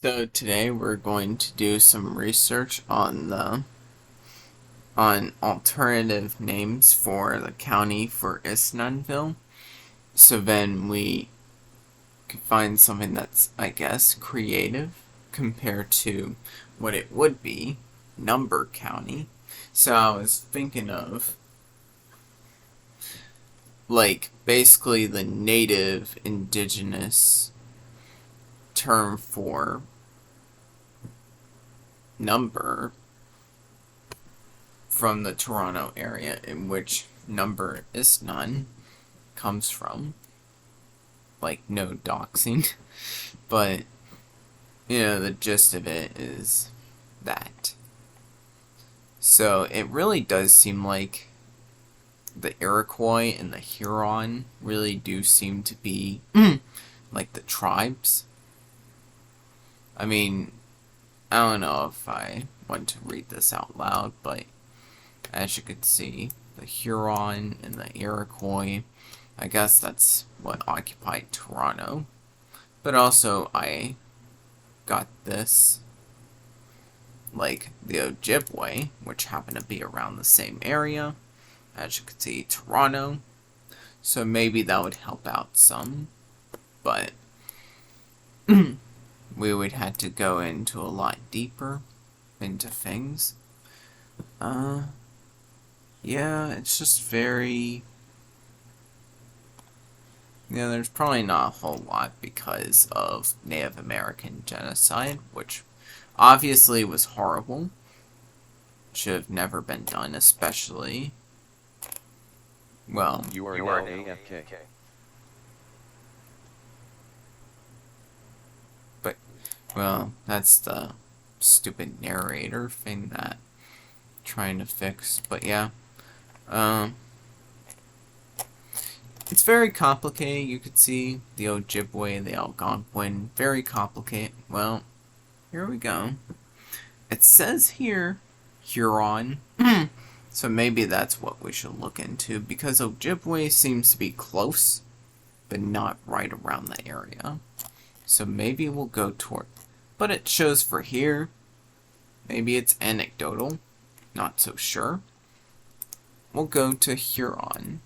So today we're going to do some research on alternative names for the county for Isnunville. So then we can find something that's, I guess, creative compared to what it would be, Number County. So I was thinking of like basically the native indigenous term for number from the Toronto area, in which number is none, comes from. Like, no doxing. But, the gist of it is that. So, it really does seem like the Iroquois and the Huron really do seem to be like the tribes. I mean, I don't know if I want to read this out loud, but as you can see, the Huron and the Iroquois, I guess that's what occupied Toronto. But also, I got this, like the Ojibwe, which happened to be around the same area. As you can see, Toronto. So maybe that would help out some. But we would have to go into a lot deeper into things. Yeah, it's just very... there's probably not a whole lot because of Native American genocide, which obviously was horrible. Should have never been done, especially... Well, You are now AFK. but, well, that's the stupid narrator thing that I'm trying to fix. But yeah, it's very complicated. You could see the Ojibwe, the Algonquin, very complicated. Well, here we go. It says here, Huron. So maybe that's what we should look into, because Ojibwe seems to be close, but not right around the area. So maybe we'll go toward... But it shows for here. Maybe it's anecdotal. Not so sure. We'll go to Huron.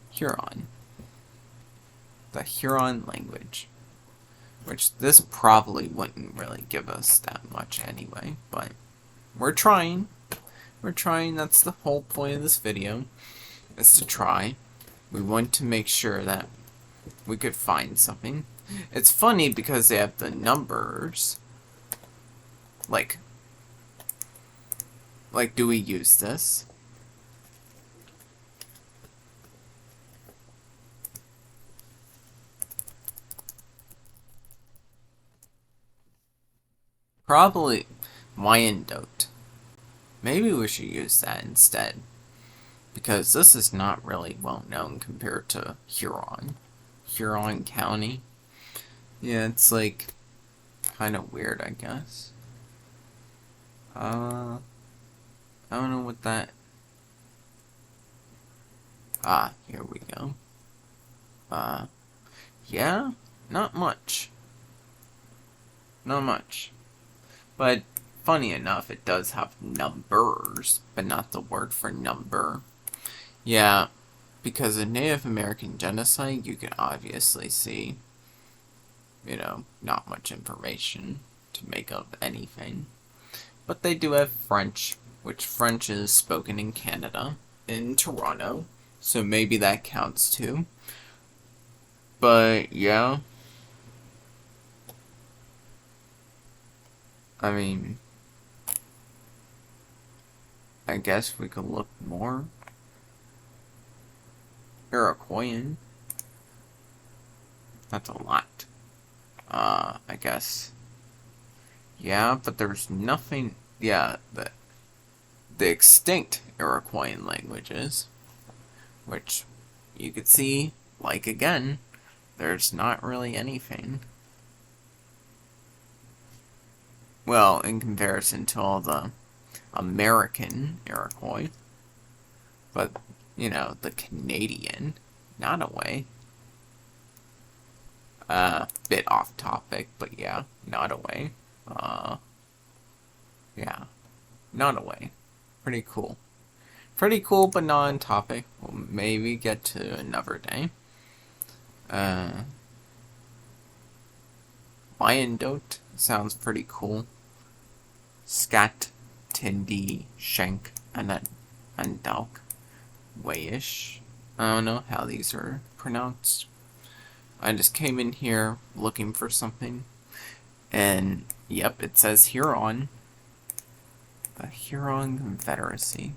Huron. The Huron language. Which this probably wouldn't really give us that much anyway, but we're trying. We're trying, that's the whole point of this video, is to try. We want to make sure that we could find something. It's funny because they have the numbers. Like, do we use this? Probably Wyandotte. Maybe we should use that instead. Because this is not really well known compared to Huron. Huron County. Yeah, it's like kind of weird, I guess. I don't know what that... Ah, here we go. Yeah, not much. Not much. But, funny enough, it does have numbers, but not the word for number. Yeah, because in Native American genocide, you can obviously see, not much information to make of anything. But they do have French, which French is spoken in Canada, in Toronto, so maybe that counts too. But, yeah. I mean, I guess we could look more. Iroquoian. That's a lot. I guess. Yeah, but there's nothing... Yeah, the extinct Iroquoian languages, which you could see, like again, there's not really anything. Well, in comparison to all the American Iroquois. But, the Canadian, Nottaway. Bit off topic, but yeah, Nottaway. Yeah, Nottaway. Pretty cool. Pretty cool, but not on topic. We'll maybe get to another day. Wyandotte sounds pretty cool. Scat, Tindi, Shank, and Dalk. Wayish. I don't know how these are pronounced. I just came in here looking for something. And, yep, it says Huron. The Huron Confederacy.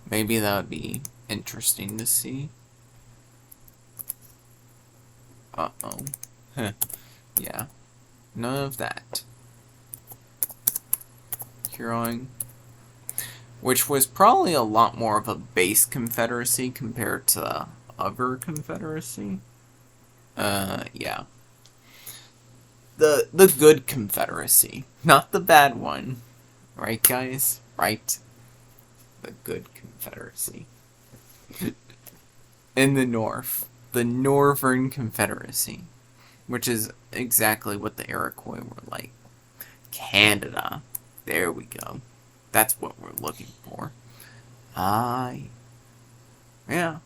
Maybe that would be interesting to see. Uh-oh. Yeah. None of that. Huron. Which was probably a lot more of a base confederacy compared to the other confederacy. Yeah. The good confederacy. Not the bad one. Right, guys? Right? The good confederacy. In the north. The Northern Confederacy. Which is exactly what the Iroquois were like. Canada. There we go. That's what we're looking for. Yeah.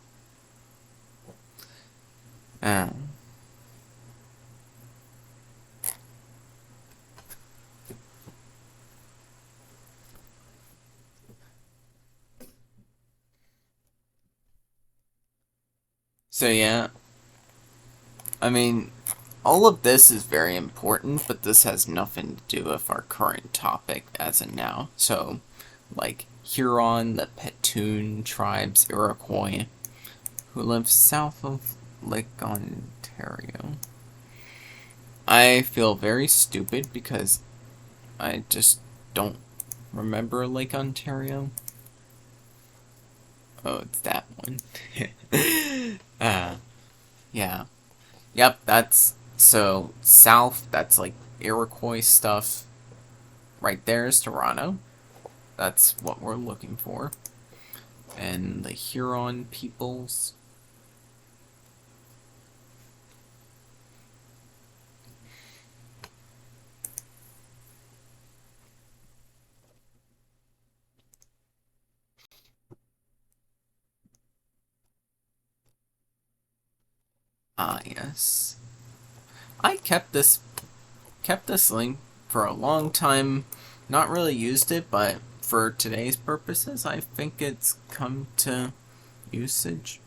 So yeah, I mean, all of this is very important, but this has nothing to do with our current topic as of now. So, like, Huron, the Petun tribes, Iroquois, who live south of Lake Ontario. I feel very stupid because I just don't remember Lake Ontario. Oh, it's that one. Yeah. Yep, that's, so, south, that's like Iroquois stuff. Right there is Toronto. That's what we're looking for. And the Huron peoples. Ah, yes. I kept this link for a long time. Not really used it, but for today's purposes, I think it's come to usage.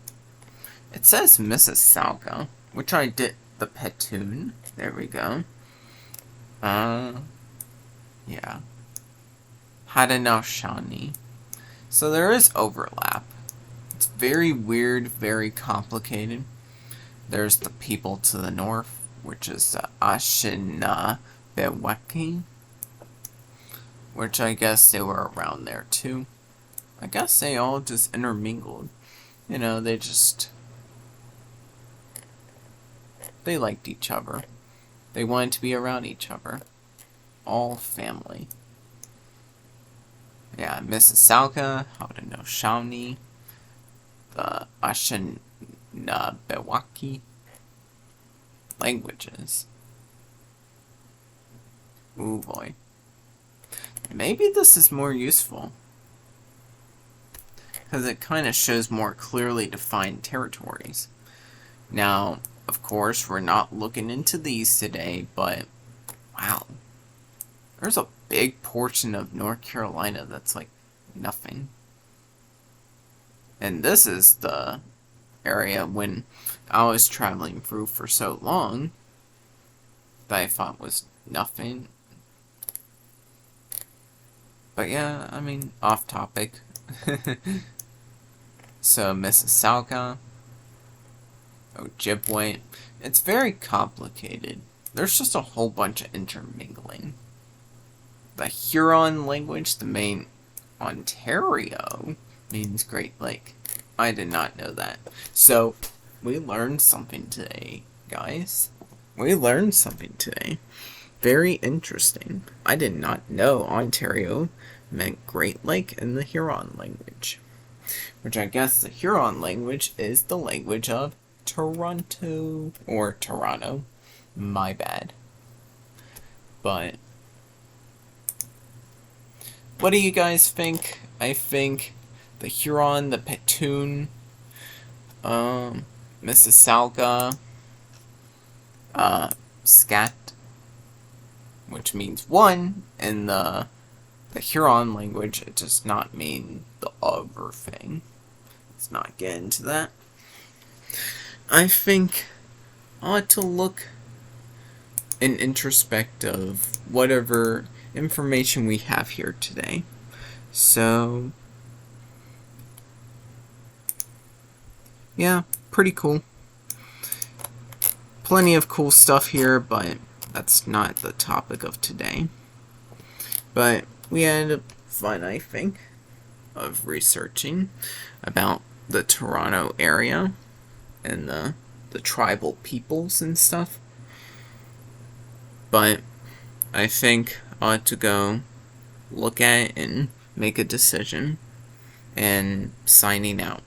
It says Mississauga, which I did the Petun. There we go. Yeah. Haudenosaunee. So there is overlap. It's very weird, very complicated. There's the people to the north, which is the Anishinaabe, which I guess they were around there too. I guess they all just intermingled. You know, they liked each other. They wanted to be around each other. All family. Yeah, Mississauga, Haudenosaunee, the Anishinaabe languages. Ooh boy. Maybe this is more useful. Because it kind of shows more clearly defined territories. Now, of course, we're not looking into these today, but wow. There's a big portion of North Carolina that's like nothing. And this is the area when I was traveling through for so long that I thought was nothing. But yeah, I mean, off topic. So, Mississauga, Ojibwe, it's very complicated. There's just a whole bunch of intermingling. The Huron language, the main Ontario, means Great Lake. I did not know that. So, we learned something today, guys. We learned something today. Very interesting. I did not know Ontario meant Great Lake in the Huron language. which I guess the Huron language is the language of Toronto, or Toronto. My bad. But what do you guys think? I think the Huron, the Petun, Mississauga, Scat, which means one, in the Huron language, it does not mean the other thing. Let's not get into that. I think I ought to look and introspect of whatever information we have here today. So, yeah, pretty cool. Plenty of cool stuff here, but that's not the topic of today. But we had fun, I think, of researching about the Toronto area and the tribal peoples and stuff. But I think I ought to go look at it and make a decision. And signing out.